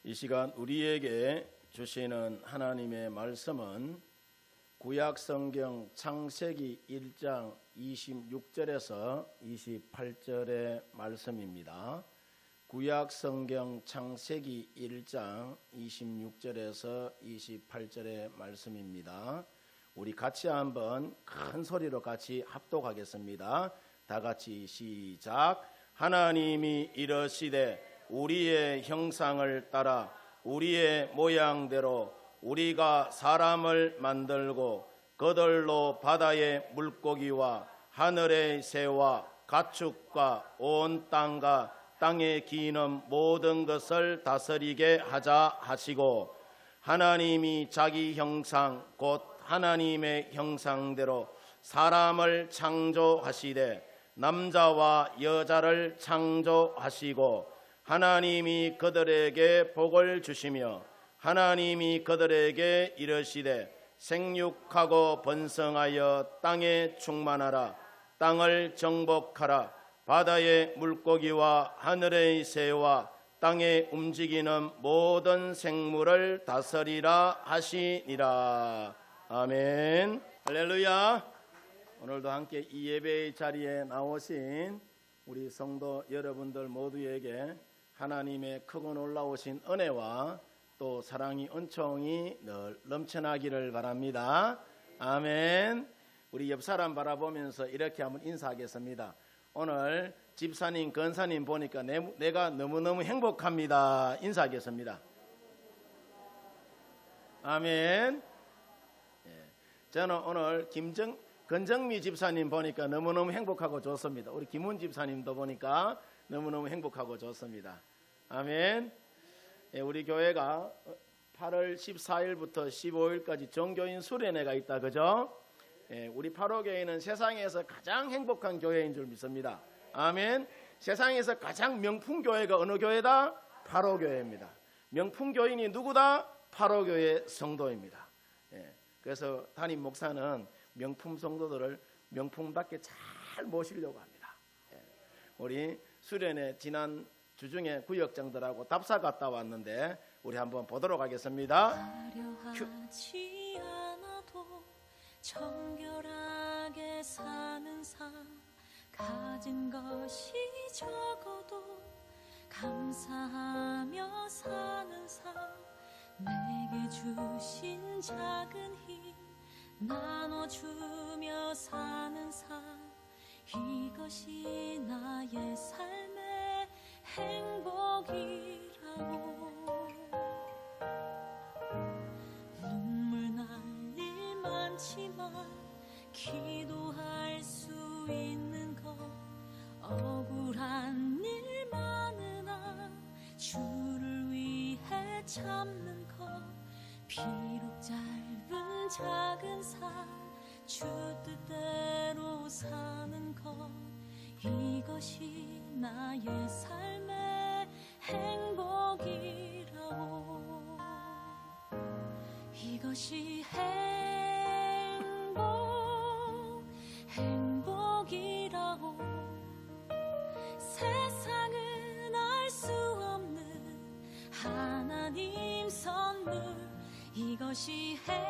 이 시간 우리에게 주시는 하나님의 말씀은 구약성경 창세기 1장 26절에서 28절의 말씀입니다. 구약성경 창세기 1장 26절에서 28절의 말씀입니다. 우리 같이 한번 큰 소리로 같이 합독하겠습니다. 다 같이 시작. 하나님이 이르시되 우리의 형상을 따라 우리의 모양대로 우리가 사람을 만들고 그들로 바다의 물고기와 하늘의 새와 가축과 온 땅과 땅에 기는 모든 것을 다스리게 하자 하시고, 하나님이 자기 형상 곧 하나님의 형상대로 사람을 창조하시되 남자와 여자를 창조하시고, 하나님이 그들에게 복을 주시며 하나님이 그들에게 이르시되 생육하고 번성하여 땅에 충만하라. 땅을 정복하라. 바다의 물고기와 하늘의 새와 땅에 움직이는 모든 생물을 다스리라 하시니라. 아멘. 할렐루야. 오늘도 함께 이 예배의 자리에 나오신 우리 성도 여러분들 모두에게 하나님의 크고 놀라우신 은혜와 또 사랑이 은총이 늘 넘쳐나기를 바랍니다. 아멘. 우리 옆 사람 바라보면서 이렇게 한번 인사하겠습니다. 오늘 집사님, 권사님 보니까 내가 너무너무 행복합니다. 인사하겠습니다. 아멘. 저는 오늘 권정미 집사님 보니까 너무너무 행복하고 좋습니다. 우리 김훈 집사님도 보니까 너무너무 행복하고 좋습니다. 아멘. 우리 교회가 8월 14일부터 15일까지 종교인 수련회가 있다, 그죠? 우리 파로교회는 세상에서 가장 행복한 교회인 줄 믿습니다. 아멘. 세상에서 가장 명품 교회가 어느 교회다? 파로교회입니다. 명품 교인이 누구다? 파로교회 성도입니다. 그래서 담임 목사는 명품 성도들을 명품답게 잘 모시려고 합니다. 우리 수련회 지난 주중에 구역장들하고 답사 갔다 왔는데 우리 한번 보도록 하겠습니다. 화려하지 않아도 정결하게 사는 삶, 가진 것이 적어도 감사하며 사는 삶, 내게 주신 작은 힘 나눠주며 사는 삶, 이것이 나의 삶의 행복이라고. 눈물 날 일 많지만 기도할 수 있는 것, 억울한 일 많으나 주를 위해 참는 것, 비록 짧은 작은 삶 주 뜻대로 사는 것, 이것이 나의 삶의 행복이라고. 이것이 행복이라고. 세상은 알 수 없는 하나님 선물, 이것이 행복이라고.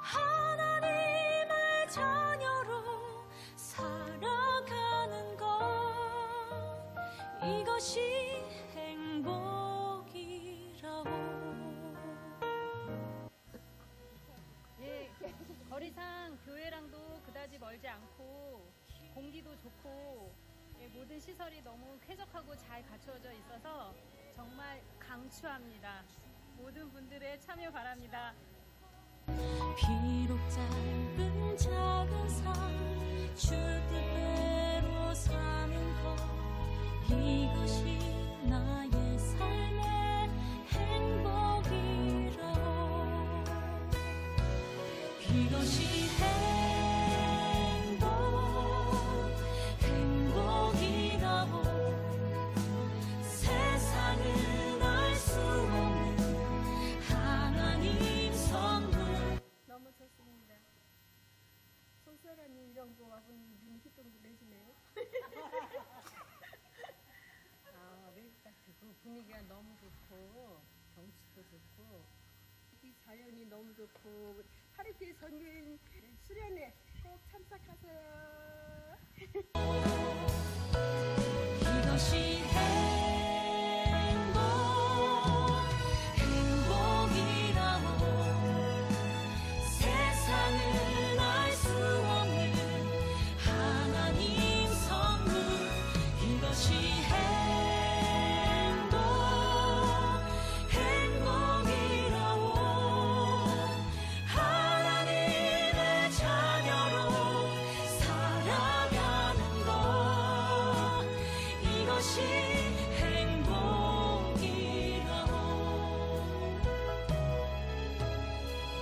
하나님의 자녀로 살아가는 것, 이것이 행복이라고. 예, 거리상 교회랑도 그다지 멀지 않고 공기도 좋고 모든 시설이 너무 쾌적하고 잘 갖추어져 있어서 정말 강추합니다. 모든 분들의 참여 바랍니다. 비록 짧은 작은 삶 주 뜻대로 사는 것, 이것이 나의 삶의 행복이라고. 이것이 행복이라고. 세상은 알 수 없는 하나님 선물. 너무 좋습니다. 속사람이 정도하고는 눈이 휘둥그레지네요. 아, 외국 같고 분위기가 너무 좋고 경치도 좋고 이 자연이 너무 좋고 하루길 선교인 수련회 꼭 참석하세요. 이것이 행복이라고 세상은 알 수 없는 하나님 선물 이것이 행복이라고 하나님의 자녀로 살아가는 것 이것이 행복이라고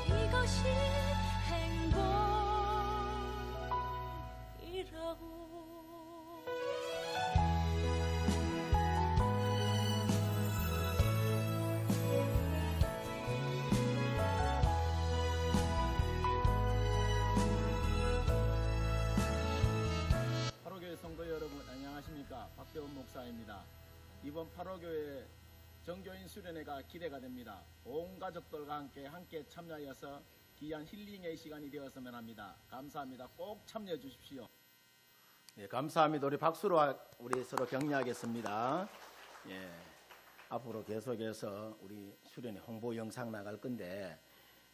이것이 파로교회 성도 여러분 안녕하십니까? 박대원 목사입니다. 이번 파로교회 정교인 수련회가 기대가 됩니다. 온 가족들과 함께 참여하여서 귀한 힐링의 시간이 되었으면 합니다. 감사합니다. 꼭 참여해 주십시오. 네, 감사합니다. 우리 박수로 우리 서로 격려하겠습니다. 예, 앞으로 계속해서 우리 수련회 홍보 영상 나갈 건데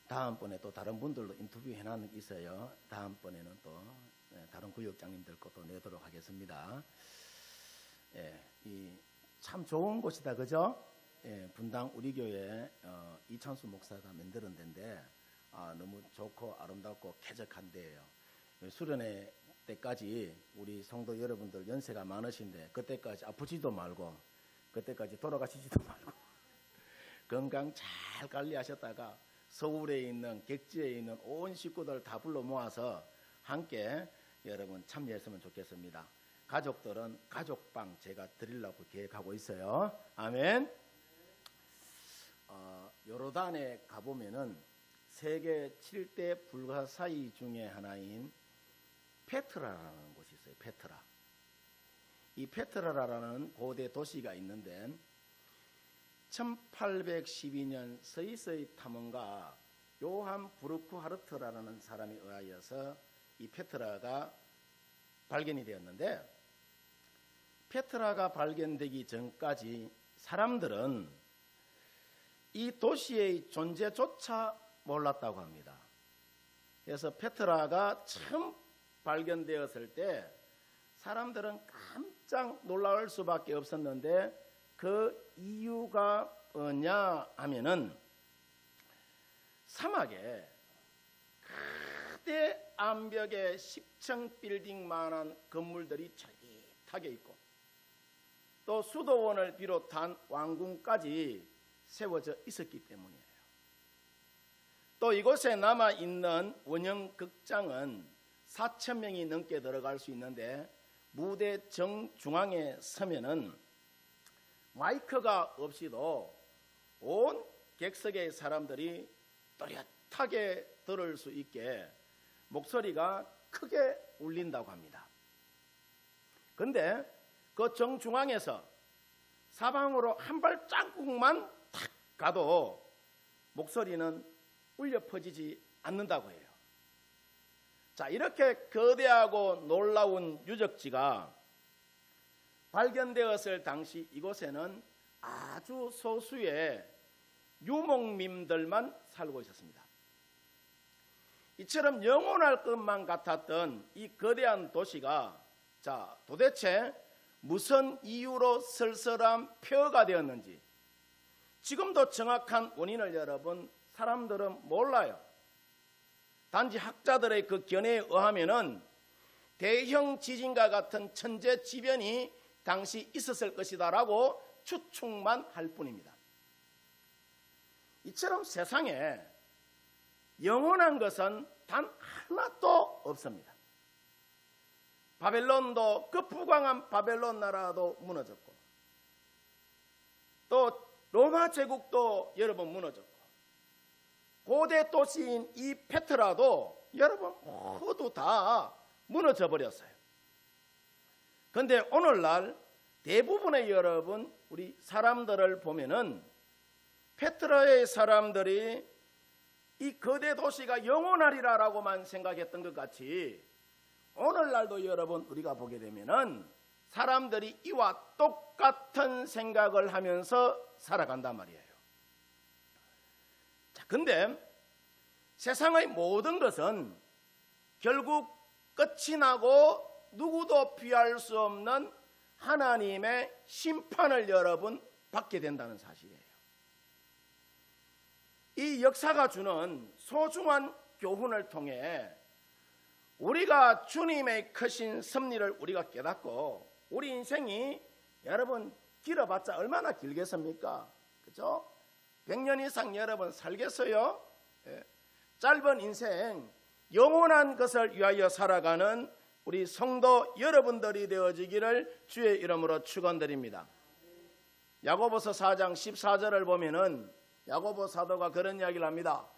다음번에 또 다른 분들도 인터뷰 해놓은 게 있어요. 다음번에는 또 다른 구역장님들 것도 내도록 하겠습니다. 예, 참 좋은 곳이다, 그죠? 예, 분당 우리 교회 이찬수 목사가 만드는 데인데 너무 좋고 아름답고 쾌적한 데예요. 수련회 때까지 우리 성도 여러분들 연세가 많으신데 그때까지 아프지도 말고 그때까지 돌아가시지도 말고 건강 잘 관리하셨다가 서울에 있는 객지에 있는 온 식구들 다 불러 모아서 함께 여러분 참여했으면 좋겠습니다. 가족들은 가족방 제가 드리려고 계획하고 있어요. 아멘. 요르단에 가보면은 세계 7대 불가사의 중에 하나인 페트라라는 곳이 있어요. 페트라. 이 페트라라는 고대 도시가 있는데 1812년 스위스의 탐험가 요한 브루크하르트라는 사람에 의하여서 이 페트라가 발견이 되었는데 페트라가 발견되기 전까지 사람들은 이 도시의 존재조차 몰랐다고 합니다. 그래서 페트라가 처음 발견되었을 때 사람들은 깜짝 놀랄 수밖에 없었는데 그 이유가 뭐냐 하면은 사막에 크대 암벽에 10층 빌딩만한 건물들이 저릿하게 있고 또 수도원을 비롯한 왕궁까지 세워져 있었기 때문이에요. 또 이곳에 남아있는 원형 극장은 4,000명이 넘게 들어갈 수 있는데 무대 정중앙에 서면은 마이크가 없이도 온 객석의 사람들이 또렷하게 들을 수 있게 목소리가 크게 울린다고 합니다. 그런데 그 정중앙에서 사방으로 한 발자국만 탁 가도 목소리는 울려 퍼지지 않는다고 해요. 자, 이렇게 거대하고 놀라운 유적지가 발견되었을 당시 이곳에는 아주 소수의 유목민들만 살고 있었습니다. 이처럼 영원할 것만 같았던 이 거대한 도시가 자, 도대체 무슨 이유로 쓸쓸한 폐허가 되었는지 지금도 정확한 원인을 여러분 사람들은 몰라요. 단지 학자들의 그 견해에 의하면은 대형 지진과 같은 천재지변이 당시 있었을 것이다라고 추측만 할 뿐입니다. 이처럼 세상에 영원한 것은 단 하나도 없습니다. 바벨론도 그 부강한 바벨론 나라도 무너졌고 또 로마 제국도 여러분 무너졌고 고대 도시인 이 페트라도 여러분 모두 다 무너져 버렸어요. 그런데 오늘날 대부분의 여러분 우리 사람들을 보면은 페트라의 사람들이 이 거대 도시가 영원하리라라고만 생각했던 것 같이 오늘날도 여러분 우리가 보게 되면은 사람들이 이와 똑같은 생각을 하면서 살아간단 말이에요. 자, 근데 세상의 모든 것은 결국 끝이 나고 누구도 피할 수 없는 하나님의 심판을 여러분 받게 된다는 사실이에요. 이 역사가 주는 소중한 교훈을 통해 우리가 주님의 크신 섭리를 우리가 깨닫고 우리 인생이 여러분 길어봤자 얼마나 길겠습니까? 그죠? 100년 이상 여러분 살겠어요? 예. 짧은 인생 영원한 것을 위하여 살아가는 우리 성도 여러분들이 되어지기를 주의 이름으로 축원드립니다. 야고보서 4장 14절을 보면은 야고보 사도가 그런 이야기를 합니다.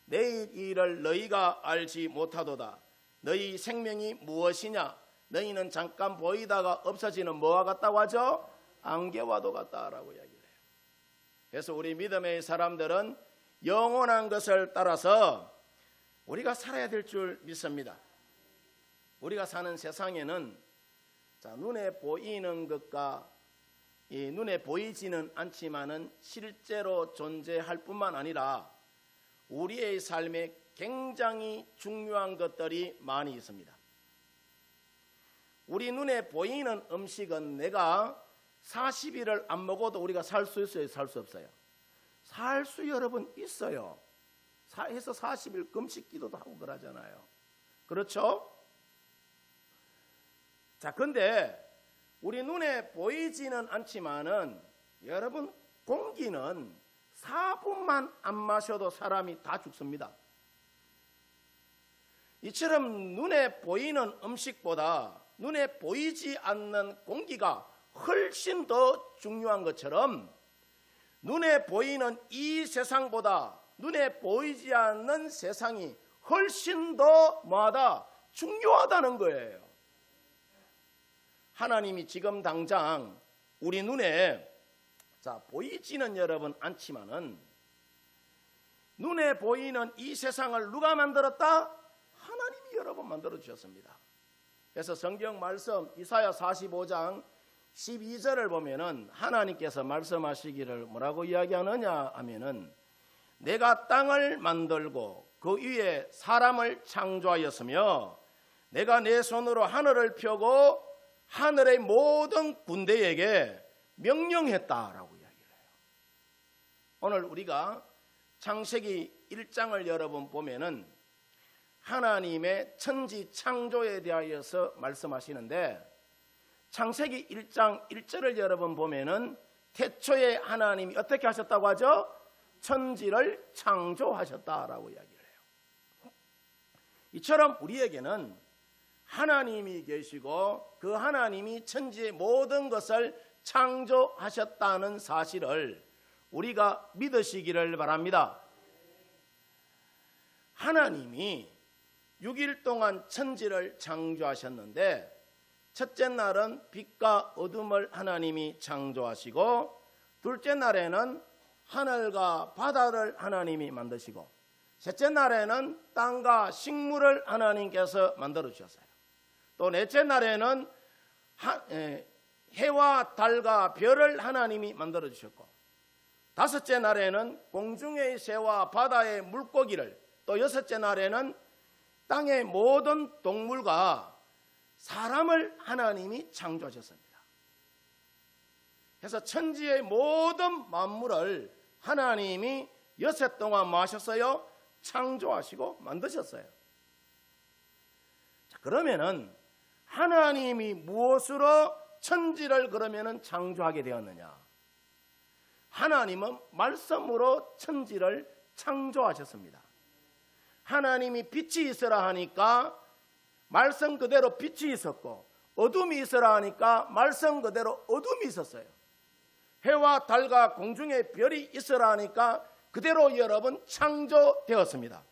내일 일을 너희가 알지 못하도다. 너희 생명이 무엇이냐? 너희는 잠깐 보이다가 없어지는 뭐와 같다고 하죠? 안개와도 같다라고 이야기를 해요. 그래서 우리 믿음의 사람들은 영원한 것을 따라서 우리가 살아야 될 줄 믿습니다. 우리가 사는 세상에는 눈에 보이는 것과 이 눈에 보이지는 않지만은 실제로 존재할 뿐만 아니라 우리의 삶에 굉장히 중요한 것들이 많이 있습니다. 우리 눈에 보이는 음식은 내가 40일을 안 먹어도 우리가 살 수 있어요? 살 수 없어요? 살 수 여러분 있어요. 해서 40일 금식 기도도 하고 그러잖아요. 그렇죠? 자, 근데 우리 눈에 보이지는 않지만은 여러분 공기는 4분만 안 마셔도 사람이 다 죽습니다. 이처럼 눈에 보이는 음식보다 눈에 보이지 않는 공기가 훨씬 더 중요한 것처럼 눈에 보이는 이 세상보다 눈에 보이지 않는 세상이 훨씬 더 뭐하다? 중요하다는 거예요. 하나님이 지금 당장 우리 눈에 보이지는 여러분 않지만은 눈에 보이는 이 세상을 누가 만들었다? 하나님이 여러분 만들어 주셨습니다. 그래서 성경 말씀 이사야 45장 12절을 보면은 하나님께서 말씀하시기를 뭐라고 이야기하느냐 하면은 내가 땅을 만들고 그 위에 사람을 창조하였으며 내가 내 손으로 하늘을 펴고 하늘의 모든 군대에게 명령했다라고 이야기를 해요. 오늘 우리가 창세기 1장을 여러분 보면은 하나님의 천지 창조에 대하여서 말씀하시는데 창세기 1장 1절을 여러분 보면은 태초에 하나님이 어떻게 하셨다고 하죠? 천지를 창조하셨다라고 이야기를 해요. 이처럼 우리에게는 하나님이 계시고 그 하나님이 천지의 모든 것을 창조하셨다는 사실을 우리가 믿으시기를 바랍니다. 하나님이 6일 동안 천지를 창조하셨는데 첫째 날은 빛과 어둠을 하나님이 창조하시고 둘째 날에는 하늘과 바다를 하나님이 만드시고 셋째 날에는 땅과 식물을 하나님께서 만들어 주셨어요. 또 넷째 날에는 해와 달과 별을 하나님이 만들어 주셨고 다섯째 날에는 공중의 새와 바다의 물고기를 또 여섯째 날에는 땅의 모든 동물과 사람을 하나님이 창조하셨습니다. 그래서 천지의 모든 만물을 하나님이 여섯 동안 뭐 하셨어요? 창조하시고 만드셨어요. 자, 그러면은 하나님이 무엇으로 천지를 그러면은 창조하게 되었느냐? 하나님은 말씀으로 천지를 창조하셨습니다. 하나님이 빛이 있으라 하니까 말씀 그대로 빛이 있었고 어둠이 있으라 하니까 말씀 그대로 어둠이 있었어요. 해와 달과 공중의 별이 있으라 하니까 그대로 여러분 창조되었습니다.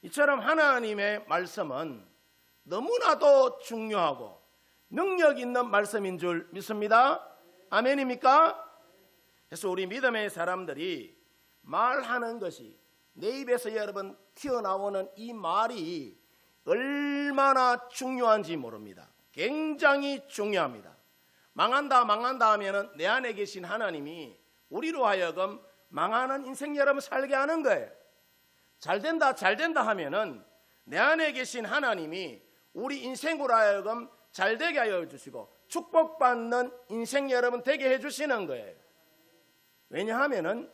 이처럼 하나님의 말씀은 너무나도 중요하고 능력 있는 말씀인 줄 믿습니다. 아멘입니까? 그래서 우리 믿음의 사람들이 말하는 것이 내 입에서 여러분 튀어나오는 이 말이 얼마나 중요한지 모릅니다. 굉장히 중요합니다. 망한다 하면은 내 안에 계신 하나님이 우리로 하여금 망하는 인생 여러분 살게 하는 거예요. 잘된다 하면은 내 안에 계신 하나님이 우리 인생으로 하여금 잘되게 하여 주시고 축복받는 인생 여러분 되게 해주시는 거예요. 왜냐하면은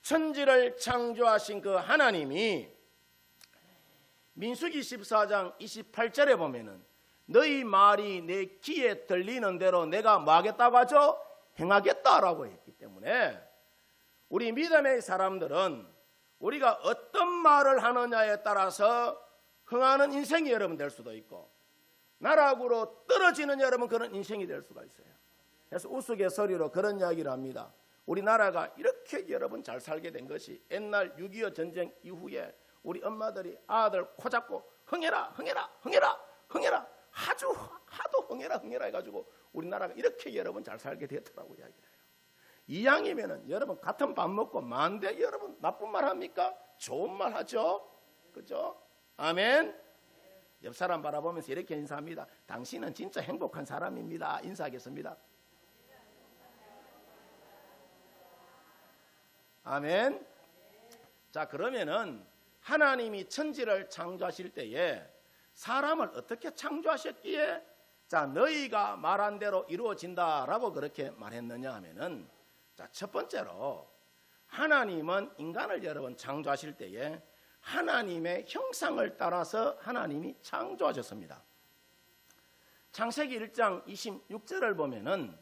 천지를 창조하신 그 하나님이 민수기 14장 28절에 보면은 너희 말이 내 귀에 들리는 대로 내가 뭐 하겠다고 하죠? 행하겠다라고 했기 때문에 우리 믿음의 사람들은 우리가 어떤 말을 하느냐에 따라서 흥하는 인생이 여러분 될 수도 있고 나락으로 떨어지는 여러분 그런 인생이 될 수가 있어요. 그래서 우스갯소리로 그런 이야기를 합니다. 우리나라가 이렇게 여러분 잘 살게 된 것이 옛날 6.25 전쟁 이후에 우리 엄마들이 아들 코 잡고 흥해라 하도 흥해라 해가지고 우리나라가 이렇게 여러분 잘 살게 됐더라고요. 이야기를 해요. 이왕이면은 여러분 같은 밥 먹고 만대 여러분 나쁜 말 합니까? 좋은 말 하죠. 그죠? 아멘. 옆 사람 바라보면서 이렇게 인사합니다. 당신은 진짜 행복한 사람입니다. 인사하겠습니다. 아멘. 자, 그러면은 하나님이 천지를 창조하실 때에 사람을 어떻게 창조하셨기에 자, 너희가 말한 대로 이루어진다라고 그렇게 말했느냐 하면은 자, 첫 번째로 하나님은 인간을 여러분 창조하실 때에 하나님의 형상을 따라서 하나님이 창조하셨습니다. 창세기 1장 26절을 보면은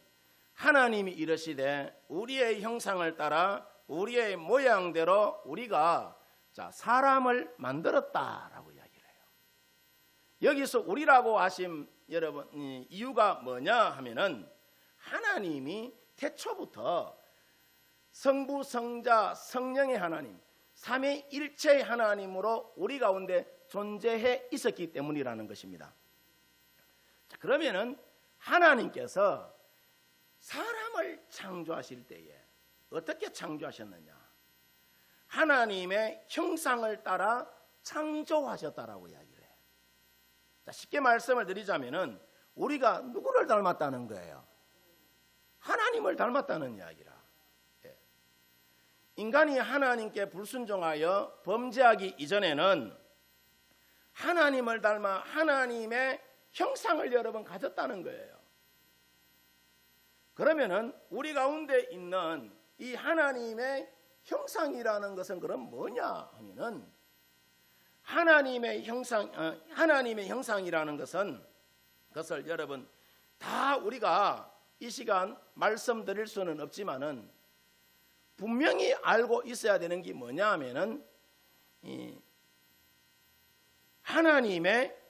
하나님이 이르시되 우리의 형상을 따라 우리의 모양대로 우리가 자, 사람을 만들었다라고 이야기를 해요. 여기서 우리라고 하신 여러분 이유가 뭐냐 하면은 하나님이 태초부터 성부, 성자, 성령의 하나님 삼위일체의 하나님으로 우리 가운데 존재해 있었기 때문이라는 것입니다. 자, 그러면은 하나님께서 사람을 창조하실 때에 어떻게 창조하셨느냐? 하나님의 형상을 따라 창조하셨다라고 이야기를 해요. 자, 쉽게 말씀을 드리자면은 우리가 누구를 닮았다는 거예요? 하나님을 닮았다는 이야기라. 예. 인간이 하나님께 불순종하여 범죄하기 이전에는 하나님을 닮아 하나님의 형상을 여러분 가졌다는 거예요. 그러면은 우리 가운데 있는 이 하나님의 형상이라는 것은 그럼 뭐냐 하면은 하나님의 형상이라는 것을 여러분 다 우리가 이 시간 말씀드릴 수는 없지만은 분명히 알고 있어야 되는 게 뭐냐 하면은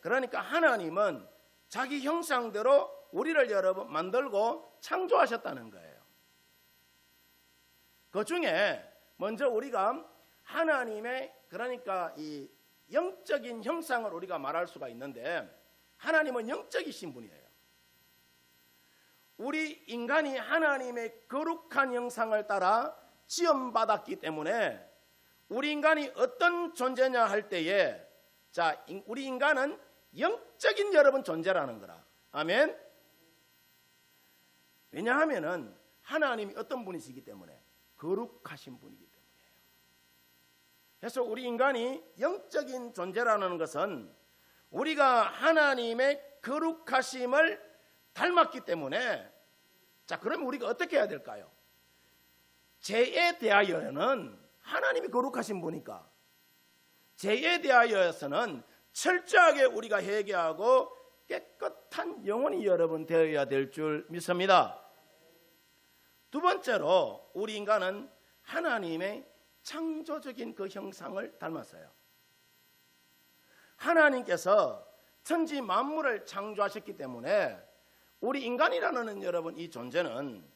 그러니까 하나님은 자기 형상대로 우리를 여러분 만들고 창조하셨다는 거예요. 그 중에 먼저 우리가 하나님의 그러니까 이 영적인 형상을 우리가 말할 수가 있는데 하나님은 영적이신 분이에요. 우리 인간이 하나님의 거룩한 형상을 따라 지음받았기 때문에 우리 인간이 어떤 존재냐 할 때에 자, 우리 인간은 영적인 여러분 존재라는 거라. 아멘. 왜냐하면은 하나님이 어떤 분이시기 때문에 거룩하신 분이기 때문이에요. 그래서 우리 인간이 영적인 존재라는 것은 우리가 하나님의 거룩하심을 닮았기 때문에 자, 그러면 우리가 어떻게 해야 될까요? 죄에 대하여는 하나님이 거룩하신 분이니까 죄에 대하여서는 철저하게 우리가 회개하고 깨끗한 영혼이 여러분 되어야 될 줄 믿습니다. 두 번째로 우리 인간은 하나님의 창조적인 그 형상을 닮았어요. 하나님께서 천지 만물을 창조하셨기 때문에 우리 인간이라는 여러분 이 존재는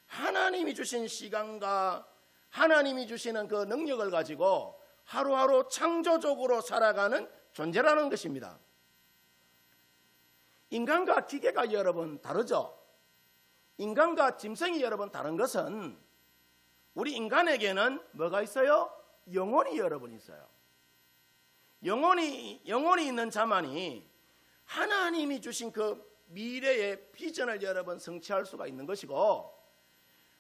하나님이 주신 시간과 하나님이 주시는 그 능력을 가지고 하루하루 창조적으로 살아가는 존재라는 것입니다. 인간과 기계가 여러분 다르죠. 인간과 짐승이 여러분 다른 것은 우리 인간에게는 뭐가 있어요? 영혼이 여러분 있어요. 영혼이 있는 자만이 하나님이 주신 그 미래의 비전을 여러분 성취할 수가 있는 것이고,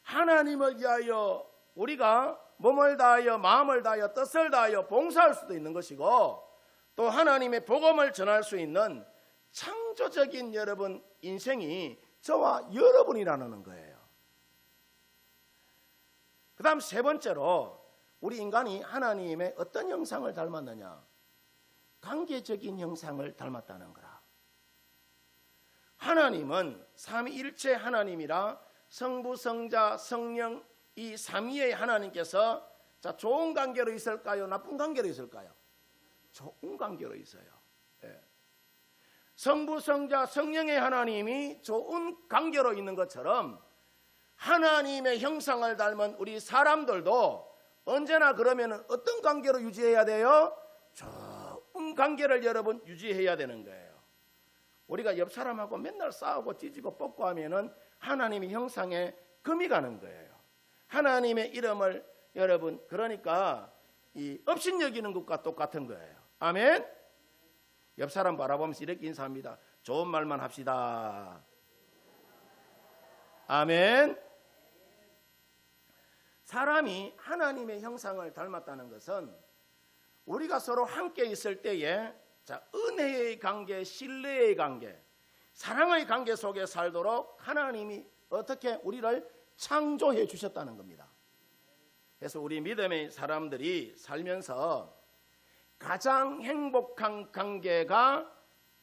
하나님을 위하여 우리가 몸을 다하여 마음을 다하여 뜻을 다하여 봉사할 수도 있는 것이고, 또 하나님의 복음을 전할 수 있는 창조적인 여러분 인생이 저와 여러분이라는 거예요. 그 다음 세 번째로 우리 인간이 하나님의 어떤 형상을 닮았느냐? 관계적인 형상을 닮았다는 거라. 하나님은 삼위일체 하나님이라 성부, 성자, 성령 이 삼위의 하나님께서 자, 좋은 관계로 있을까요? 나쁜 관계로 있을까요? 좋은 관계로 있어요. 예. 성부, 성자, 성령의 하나님이 좋은 관계로 있는 것처럼 하나님의 형상을 닮은 우리 사람들도 언제나 그러면 어떤 관계로 유지해야 돼요? 좋은 관계를 여러분 유지해야 되는 거예요. 우리가 옆 사람하고 맨날 싸우고 찢고 뽑고 하면은 하나님의 형상에 금이 가는 거예요. 하나님의 이름을 여러분 그러니까 이 업신여기는 것과 똑같은 거예요. 아멘. 옆 사람 바라보면서 이렇게 인사합니다. 좋은 말만 합시다. 아멘. 사람이 하나님의 형상을 닮았다는 것은 우리가 서로 함께 있을 때에 자, 은혜의 관계, 신뢰의 관계, 사랑의 관계 속에 살도록 하나님이 어떻게 우리를 창조해 주셨다는 겁니다. 그래서 우리 믿음의 사람들이 살면서 가장 행복한 관계가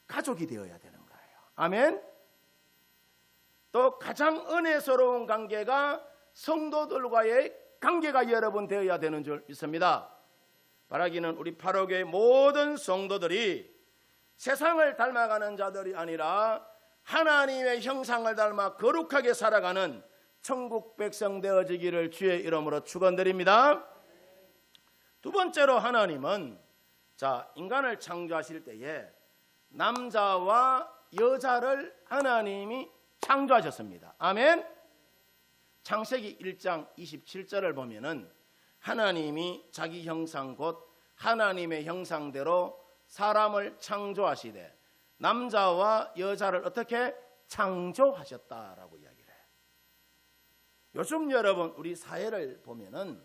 가족이 되어야 되는 거예요. 아멘. 또 가장 은혜스러운 관계가 성도들과의 관계가 여러분 되어야 되는 줄 믿습니다. 바라기는 우리 파로교의 모든 성도들이 세상을 닮아가는 자들이 아니라 하나님의 형상을 닮아 거룩하게 살아가는 천국 백성 되어지기를 주의 이름으로 축원드립니다. 두 번째로 하나님은 자, 인간을 창조하실 때에 남자와 여자를 하나님이 창조하셨습니다. 아멘. 창세기 1장 27절을 보면은 하나님이 자기 형상 곧 하나님의 형상대로 사람을 창조하시되 남자와 여자를 어떻게 창조하셨다라고 이야기를 해요. 요즘 여러분 우리 사회를 보면은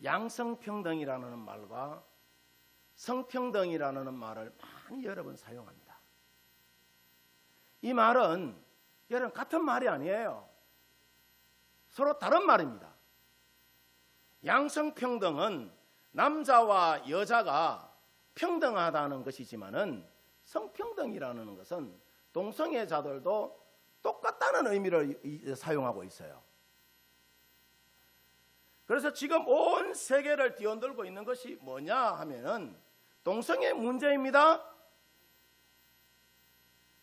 양성평등이라는 말과 성평등이라는 말을 많이 여러분 사용합니다. 이 말은 여러분 같은 말이 아니에요. 서로 다른 말입니다. 양성평등은 남자와 여자가 평등하다는 것이지만은 성평등이라는 것은 동성애자들도 똑같다는 의미를 사용하고 있어요. 그래서 지금 온 세계를 뒤흔들고 있는 것이 뭐냐 하면은 동성애 문제입니다.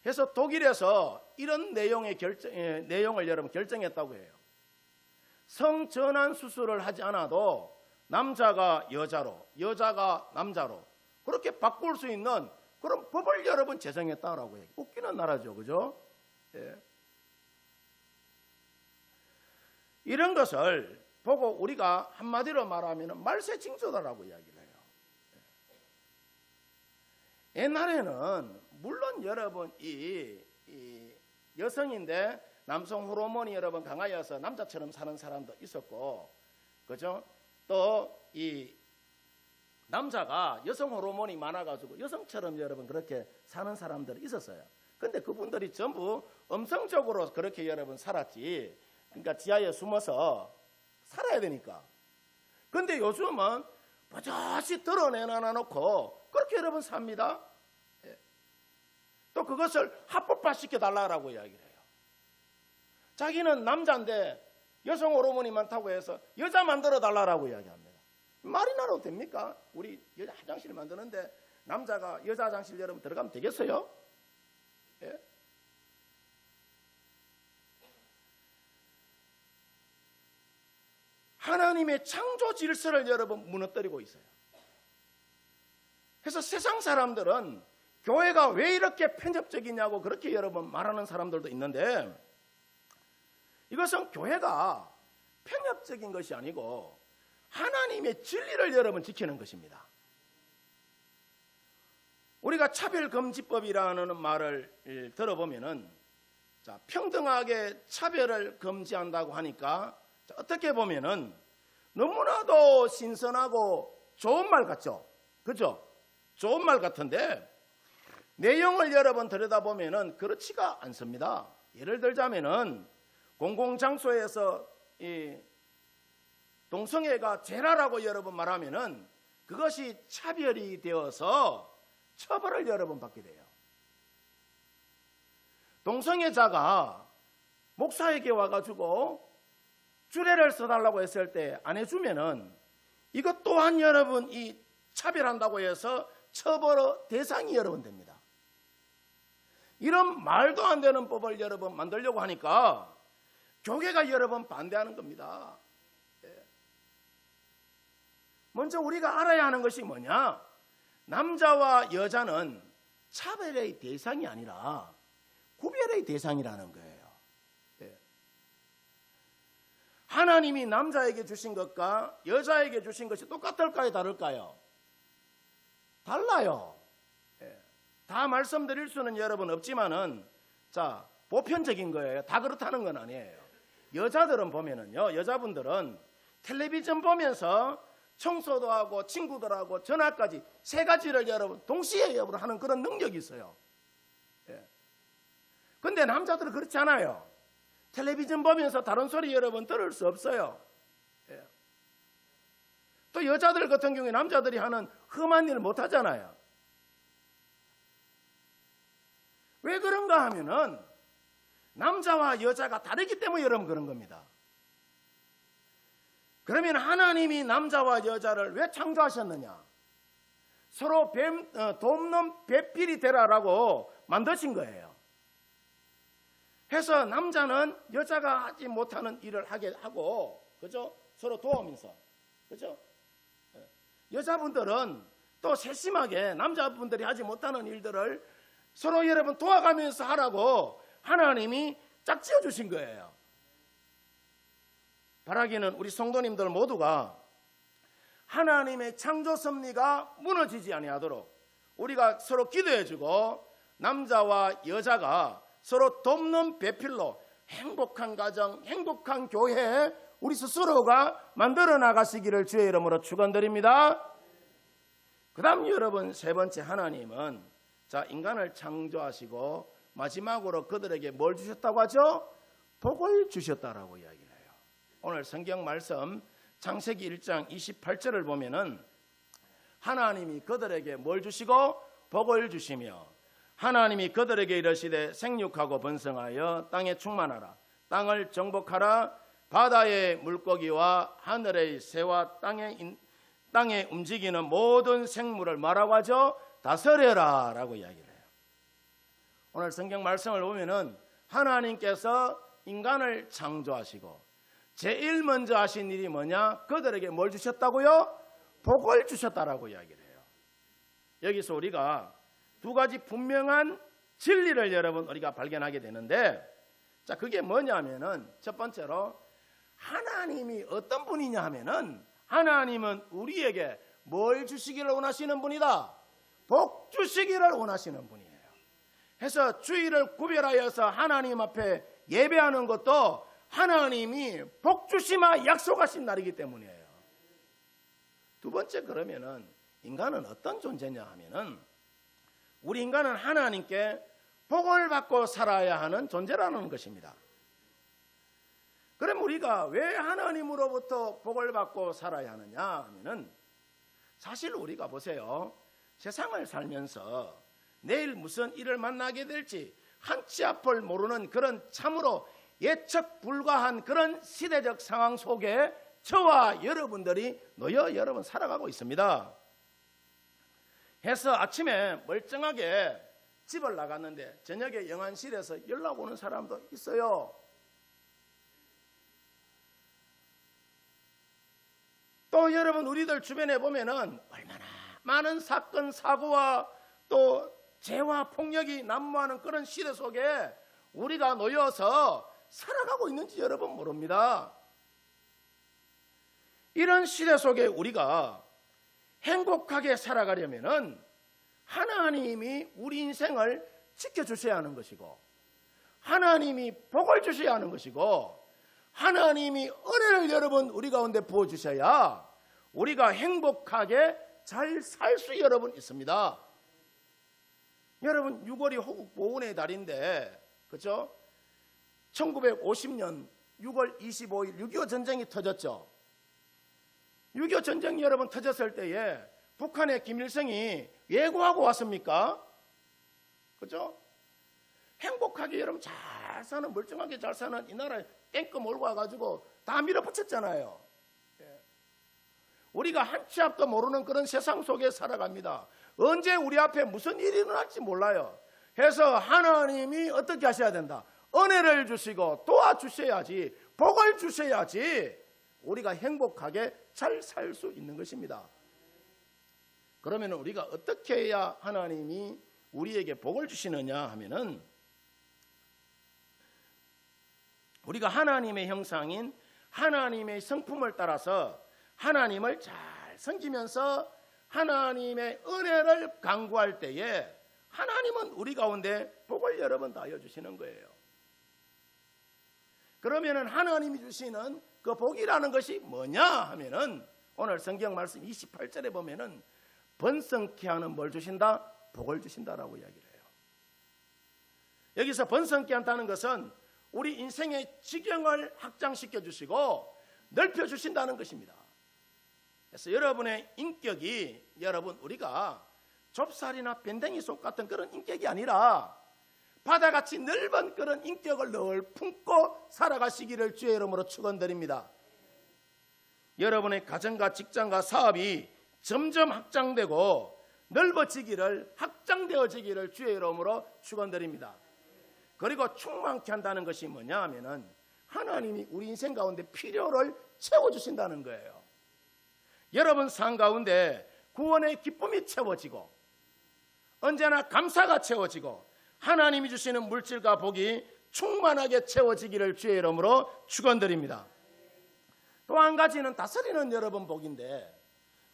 그래서 독일에서 이런 내용을 여러분 결정했다고 해요. 성전환 수술을 하지 않아도 남자가 여자로, 여자가 남자로 그렇게 바꿀 수 있는 그런 법을 여러분 제정했다라고 해요. 웃기는 나라죠, 그죠? 예. 이런 것을 보고 우리가 한마디로 말하면 말세징조다라고 이야기를 해요. 옛날에는 물론 여러분 이 여성인데 남성 호르몬이 여러분 강하여서 남자처럼 사는 사람도 있었고, 그죠? 또 이 남자가 여성 호르몬이 많아가지고 여성처럼 여러분 그렇게 사는 사람들이 있었어요. 근데 그분들이 전부 음성적으로 그렇게 여러분 살았지. 그러니까 지하에 숨어서 살아야 되니까. 근데 요즘은 버젓이 드러내놔놓고 그렇게 여러분 삽니다. 예. 또 그것을 합법화시켜 달라고 이야기를 해요. 자기는 남자인데 여성 호르몬이 많다고 해서 여자 만들어 달라고 이야기합니다. 말이 나도 됩니까? 우리 여자 화장실 만드는데 남자가 여자 화장실 여러분 들어가면 되겠어요? 예? 하나님의 창조 질서를 여러분 무너뜨리고 있어요. 그래서 세상 사람들은 교회가 왜 이렇게 편협적이냐고 그렇게 여러분 말하는 사람들도 있는데, 이것은 교회가 편협적인 것이 아니고 하나님의 진리를 여러분 지키는 것입니다. 우리가 차별금지법이라는 말을 들어보면은, 자, 평등하게 차별을 금지한다고 하니까, 자, 어떻게 보면은 너무나도 신선하고 좋은 말 같죠? 그죠? 좋은 말 같은데 내용을 여러분 들여다보면은 그렇지가 않습니다. 예를 들자면은 공공장소에서 이 동성애가 죄라라고 여러분 말하면은 그것이 차별이 되어서 처벌을 여러분 받게 돼요. 동성애자가 목사에게 와가지고 주례를 써달라고 했을 때 안 해주면은 이것 또한 여러분 이 차별한다고 해서 처벌의 대상이 여러분 됩니다. 이런 말도 안 되는 법을 여러분 만들려고 하니까 교회가 여러분 반대하는 겁니다. 먼저 우리가 알아야 하는 것이 뭐냐? 남자와 여자는 차별의 대상이 아니라 구별의 대상이라는 거예요. 하나님이 남자에게 주신 것과 여자에게 주신 것이 똑같을까요? 다를까요? 달라요. 다 말씀드릴 수는 여러분 없지만은, 자, 보편적인 거예요. 다 그렇다는 건 아니에요. 여자들은 보면은요, 여자분들은 텔레비전 보면서 청소도 하고 친구들하고 전화까지 세 가지를 여러분 동시에 여러분 하는 그런 능력이 있어요. 근데 남자들은 그렇지 않아요. 텔레비전 보면서 다른 소리 여러분 들을 수 없어요. 또 여자들 같은 경우에 남자들이 하는 험한 일 못 하잖아요. 왜 그런가 하면은 남자와 여자가 다르기 때문에 여러분 그런 겁니다. 그러면 하나님이 남자와 여자를 왜 창조하셨느냐? 서로 돕는 배필이 되라라고 만드신 거예요. 해서 남자는 여자가 하지 못하는 일을 하게 하고, 그죠? 서로 도우면서, 그죠? 여자분들은 또 세심하게 남자분들이 하지 못하는 일들을 서로 여러분 도와가면서 하라고 하나님이 짝지어 주신 거예요. 바라기는 우리 성도님들 모두가 하나님의 창조 섭리가 무너지지 아니하도록 우리가 서로 기도해주고 남자와 여자가 서로 돕는 배필로 행복한 가정, 행복한 교회 우리 스스로가 만들어 나가시기를 주의 이름으로 축원드립니다. 그 다음 여러분 세 번째, 하나님은 자 인간을 창조하시고 마지막으로 그들에게 뭘 주셨다고 하죠? 복을 주셨다라고 이야기를 해요. 오늘 성경 말씀 창세기 1장 28절을 보면은 하나님이 그들에게 뭘 주시고 복을 주시며 하나님이 그들에게 이르시되 생육하고 번성하여 땅에 충만하라. 땅을 정복하라. 바다의 물고기와 하늘의 새와 땅에 움직이는 모든 생물을 뭐라고 하죠? 다스려라 라고 이야기를 해요. 오늘 성경 말씀을 보면은 하나님께서 인간을 창조하시고 제일 먼저 하신 일이 뭐냐? 그들에게 뭘 주셨다고요? 복을 주셨다라고 이야기를 해요. 여기서 우리가 두 가지 분명한 진리를 여러분 우리가 발견하게 되는데, 자 그게 뭐냐면은 첫 번째로 하나님이 어떤 분이냐 하면은 하나님은 우리에게 뭘 주시기를 원하시는 분이다. 복 주시기를 원하시는 분이에요. 해서 주일을 구별하여서 하나님 앞에 예배하는 것도 하나님이 복 주시마 약속하신 날이기 때문이에요. 두 번째, 그러면은 인간은 어떤 존재냐 하면은 우리 인간은 하나님께 복을 받고 살아야 하는 존재라는 것입니다. 그럼 우리가 왜 하나님으로부터 복을 받고 살아야 하느냐 하면은 사실 우리가 보세요. 세상을 살면서 내일 무슨 일을 만나게 될지 한치 앞을 모르는 그런 참으로 예측 불가한 그런 시대적 상황 속에 저와 여러분들이 놓여 여러분 살아가고 있습니다. 해서 아침에 멀쩡하게 집을 나갔는데 저녁에 영안실에서 연락 오는 사람도 있어요. 또 여러분 우리들 주변에 보면은 얼마나 많은 사건 사고와 또 죄와 폭력이 난무하는 그런 시대 속에 우리가 놓여서 살아가고 있는지 여러분 모릅니다. 이런 시대 속에 우리가 행복하게 살아가려면은 하나님이 우리 인생을 지켜주셔야 하는 것이고, 하나님이 복을 주셔야 하는 것이고, 하나님이 은혜를 여러분 우리 가운데 부어주셔야 우리가 행복하게 잘 살 수 여러분 있습니다. 여러분 6월이 호국 보훈의 달인데, 그렇죠? 1950년 6월 25일 6.25 전쟁이 터졌죠. 6.25 전쟁이 여러분 터졌을 때에 북한의 김일성이 예고하고 왔습니까? 그렇죠? 행복하게 여러분 잘 사는, 멀쩡하게 잘 사는 이 나라에 땡겨 몰고 와가지고 다 밀어붙였잖아요. 우리가 한 치 앞도 모르는 그런 세상 속에 살아갑니다. 언제 우리 앞에 무슨 일이 일어날지 몰라요. 그래서 하나님이 어떻게 하셔야 된다? 은혜를 주시고 도와주셔야지, 복을 주셔야지 우리가 행복하게 잘 살 수 있는 것입니다. 그러면 우리가 어떻게 해야 하나님이 우리에게 복을 주시느냐 하면은, 우리가 하나님의 형상인 하나님의 성품을 따라서 하나님을 잘 섬기면서 하나님의 은혜를 간구할 때에 하나님은 우리 가운데 복을 여러분 다하여 주시는 거예요. 그러면은 하나님이 주시는 그 복이라는 것이 뭐냐 하면은, 오늘 성경 말씀 28절에 보면은 번성케 하는 뭘 주신다? 복을 주신다라고 이야기를 해요. 여기서 번성케 한다는 것은 우리 인생의 지경을 확장시켜 주시고 넓혀 주신다는 것입니다. 그래서 여러분의 인격이, 여러분 우리가 좁쌀이나 밴댕이 속 같은 그런 인격이 아니라 바다같이 넓은 그런 인격을 늘 품고 살아가시기를 주의 이름으로 축원드립니다. 여러분의 가정과 직장과 사업이 점점 확장되고 넓어지기를, 확장되어지기를 주의 이름으로 축원드립니다. 그리고 충만케 한다는 것이 뭐냐 하면은 하나님이 우리 인생 가운데 필요를 채워주신다는 거예요. 여러분 삶 가운데 구원의 기쁨이 채워지고 언제나 감사가 채워지고 하나님이 주시는 물질과 복이 충만하게 채워지기를 주의 이름으로 축원드립니다. 또 한 가지는 다스리는 여러분 복인데,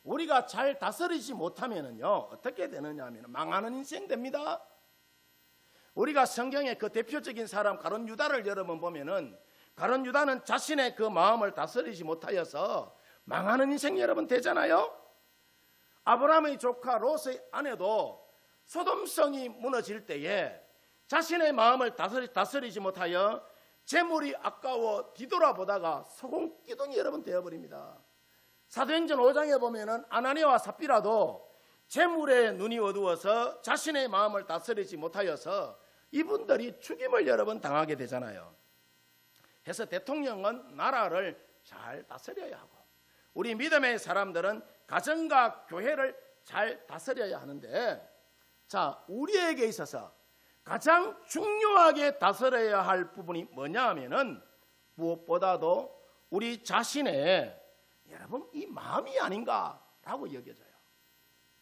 우리가 잘 다스리지 못하면은요 어떻게 되느냐 하면 망하는 인생 됩니다. 우리가 성경의 그 대표적인 사람 가룟 유다를 여러분 보면은, 가룟 유다는 자신의 그 마음을 다스리지 못하여서 망하는 인생 여러분 되잖아요. 아브라함의 조카 롯의 아내도 소돔성이 무너질 때에 자신의 마음을 다스리지 못하여 재물이 아까워 뒤돌아보다가 소금기둥이 여러분 되어버립니다. 사도행전 5장에 보면은 아나니아와 삽비라도 재물에 눈이 어두워서 자신의 마음을 다스리지 못하여서 이분들이 죽임을 여러분 당하게 되잖아요. 그래서 대통령은 나라를 잘 다스려야 하고, 우리 믿음의 사람들은 가정과 교회를 잘 다스려야 하는데, 자, 우리에게 있어서 가장 중요하게 다스려야 할 부분이 뭐냐 하면은 무엇보다도 우리 자신의 여러분 이 마음이 아닌가라고 여겨져요.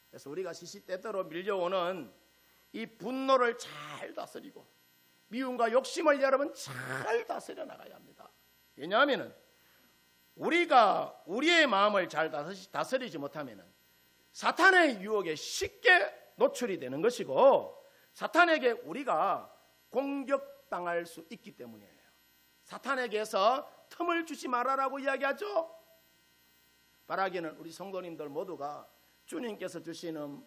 그래서 우리가 시시때때로 밀려오는 이 분노를 잘 다스리고 미움과 욕심을 여러분 잘 다스려 나가야 합니다. 왜냐하면은 우리가 우리의 마음을 잘 다스리지 못하면은 사탄의 유혹에 쉽게 노출이 되는 것이고, 사탄에게 우리가 공격당할 수 있기 때문이에요. 사탄에게서 틈을 주지 말아라고 이야기하죠. 바라기는 우리 성도님들 모두가 주님께서 주시는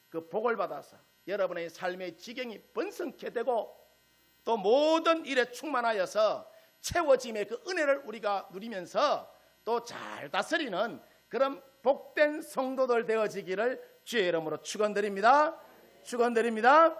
그 복을 받아서 여러분의 삶의 지경이 번성케 되고 또 모든 일에 충만하여서 채워짐의 그 은혜를 우리가 누리면서 또 잘 다스리는 그런 복된 성도들 되어지기를 주의 이름으로 축원드립니다. 축원드립니다.